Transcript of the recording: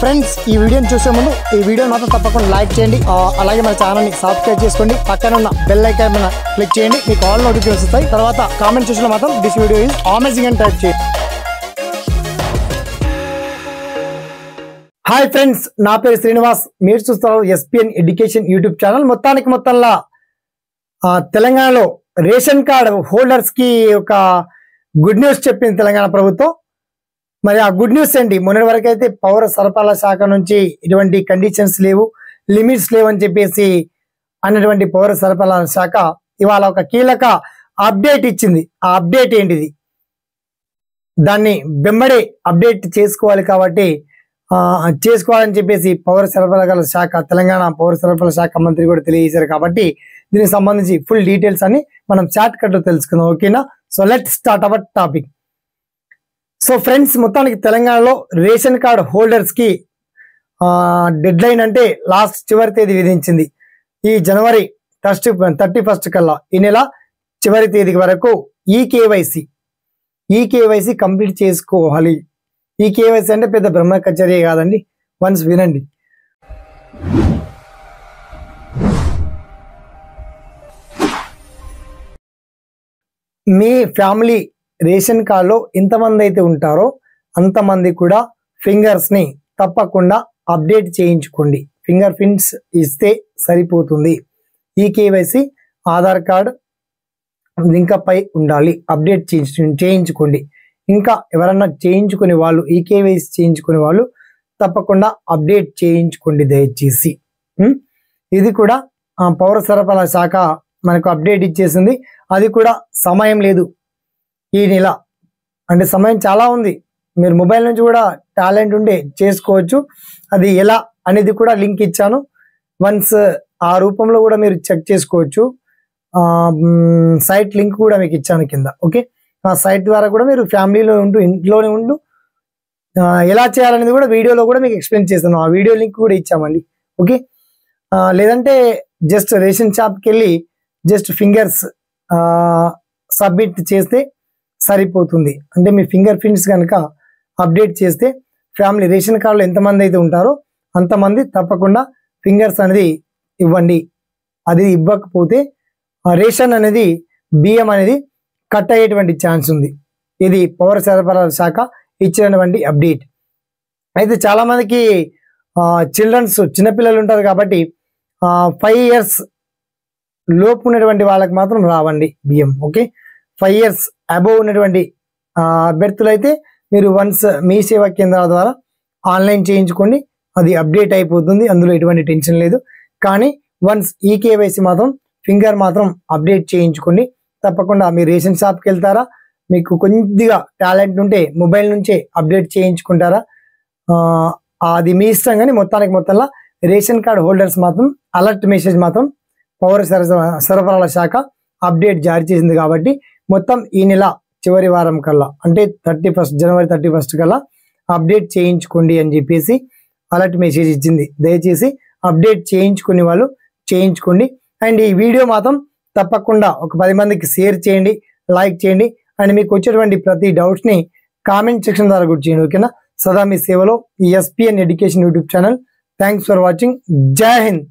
Friends ఈ వీడియోని చూసే ముందు ఈ వీడియోని మాత్రం తప్పకుండా లైక్ చేయండి, అలాగే మన ఛానల్ని సబ్స్క్రైబ్ చేసుకోండి, పక్కన ఉన్న బెల్ ఐకాన్ మీద క్లిక్ చేయండి, మీకు ఆల్ నోటిఫికేషన్స్ వస్తాయి. తర్వాత కామెంట్ సెక్షన్లో మాత్రం దిస్ వీడియో ఈజ్ అమేజింగ్ అని టైప్ చేయండి. హాయ్ ఫ్రెండ్స్, నా పేరు శ్రీనివాస్, మీరు చూస్తారు ఎస్పీఎన్ ఎడ్యుకేషన్ యూట్యూబ్ ఛానల్. మొత్తంలో తెలంగాణలో రేషన్ కార్డ్ హోల్డర్స్ కి ఒక గుడ్ న్యూస్ చెప్పింది తెలంగాణ ప్రభుత్వం. మరి ఆ గుడ్ న్యూస్ ఏంటి? మొన్నటి వరకు అయితే పౌర సరఫరాల శాఖ నుంచి ఇటువంటి కండిషన్స్ లేవు, లిమిట్స్ లేవు అని చెప్పేసి అన్నటువంటి పౌర సరఫరాల శాఖ ఇవాళ ఒక కీలక అప్డేట్ ఇచ్చింది. ఆ అప్డేట్ ఏంటిది? దాన్ని వెంబడే అప్డేట్ చేసుకోవాలి కాబట్టి చేసుకోవాలని చెప్పేసి పౌర సరఫరాల శాఖ, తెలంగాణ పౌర సరఫరాల శాఖ మంత్రి కూడా తెలియజేశారు. కాబట్టి దీనికి సంబంధించి ఫుల్ డీటెయిల్స్ అని మనం షార్ట్ కట్ లో తెలుసుకుందాం. ఓకేనా? So let start our topic. So friends, మొత్తానికి తెలంగాణలో రేషన్ కార్డ్ హోల్డర్స్ కి డెడ్ లైన్ అంటే లాస్ట్ చివరి తేదీ విధించింది. ఈ జనవరి 31 కల్లా, ఈ నెల చివరి తేదీ వరకు ఈ కేవైసీ కంప్లీట్ చేసుకోవాలి. ఈ కేవైసీ అంటే పెద్ద బ్రహ్మ కచర్య కాదండి. వన్స్ వినండి. మీ ఫ్యామిలీ రేషన్ కార్డులో ఎంతమంది అయితే ఉంటారో అంతమంది కూడా ఫింగర్స్ ని తప్పకుండా అప్డేట్ చేయించుకోండి. ఫింగర్ ప్రింట్స్ ఇస్తే సరిపోతుంది. ఈ కేవైసీ ఆధార్ కార్డ్ లింక్పై ఉండాలి. అప్డేట్ చేయించుకోండి. ఇంకా ఎవరన్నా చేయించుకునే వాళ్ళు, ఈ కేవైసీ చేయించుకునే వాళ్ళు తప్పకుండా అప్డేట్ చేయించుకోండి దయచేసి. ఇది కూడా పౌర సరఫరాల శాఖ మనకు అప్డేట్ ఇచ్చేసింది. అది కూడా సమయం లేదు, ఈ నెల అంటే సమయం చాలా ఉంది. మీరు మొబైల్ నుంచి కూడా టాలెంట్ ఉంటే చేసుకోవచ్చు. అది ఎలా అనేది కూడా లింక్ ఇచ్చాను. వన్స్ ఆ రూపంలో కూడా మీరు చెక్ చేసుకోవచ్చు. సైట్ లింక్ కూడా మీకు ఇచ్చాను కింద. ఓకే, ఆ సైట్ ద్వారా కూడా మీరు ఫ్యామిలీలో ఉంటూ, ఇంట్లోనే ఉంటూ ఎలా చేయాలనేది కూడా వీడియోలో కూడా మీకు ఎక్స్ప్లెయిన్ చేస్తాను. ఆ వీడియో లింక్ కూడా ఇచ్చామండి. ఓకే, లేదంటే జస్ట్ రేషన్ షాప్కి వెళ్ళి జస్ట్ ఫింగర్స్ సబ్మిట్ చేస్తే సరిపోతుంది. అంటే మీ ఫింగర్ ప్రింట్స్ కనుక అప్డేట్ చేస్తే ఫ్యామిలీ రేషన్ కార్డులో ఎంతమంది అయితే ఉంటారో అంతమంది తప్పకుండా ఫింగర్స్ అనేది ఇవ్వండి. అది ఇవ్వకపోతే రేషన్ అనేది, బియ్యం అనేది కట్ అయ్యేటువంటి ఛాన్స్ ఉంది. ఇది పౌర సరఫరాల శాఖ ఇచ్చినటువంటి అప్డేట్. అయితే చాలా మందికి చిన్నపిల్లలు ఉంటారు కాబట్టి 5 years లోపు ఉన్నటువంటి వాళ్ళకి మాత్రం రావండి బియ్యం. ఓకే, 5 years అబోవ్ ఉన్నటువంటి అభ్యర్థులు అయితే మీరు వన్స్ మీ సేవా కేంద్రాల ద్వారా ఆన్లైన్ చేయించుకోండి. అది అప్డేట్ అయిపోతుంది, అందులో ఎటువంటి టెన్షన్ లేదు. కానీ వన్స్ ఈ కేవైసీ మాత్రం ఫింగర్ మాత్రం అప్డేట్ చేయించుకోండి. తప్పకుండా మీరు రేషన్ షాప్కి వెళ్తారా, మీకు కొద్దిగా టాలెంట్ ఉంటే మొబైల్ నుంచే అప్డేట్ చేయించుకుంటారా, అది మీ ఇష్టం. కానీ మొత్తంలో రేషన్ కార్డ్ హోల్డర్స్ మాత్రం అలర్ట్ మెసేజ్ మాత్రం పౌర సరఫరాల శాఖ అప్డేట్ జారీ చేసింది. కాబట్టి మొత్తం ఈ నెల చివరి వారం కల్లా, అంటే జనవరి 31 కల్లా అప్డేట్ చేయించుకోండి అని చెప్పేసి అలర్ట్ మెసేజ్ ఇచ్చింది. దయచేసి అప్డేట్ చేయించుకునే వాళ్ళు చేయించుకోండి. అండ్ ఈ వీడియో మాత్రం తప్పకుండా ఒక 10 మందికి షేర్ చేయండి, లైక్ చేయండి. అండ్ మీకు వచ్చేటువంటి ప్రతి డౌట్స్ని కామెంట్ సెక్షన్ ద్వారా గుర్తు చేయండి. ఓకేనా? సదా మీ సేవలో SPN education YouTube channel. Thanks for watching. జై హింద్.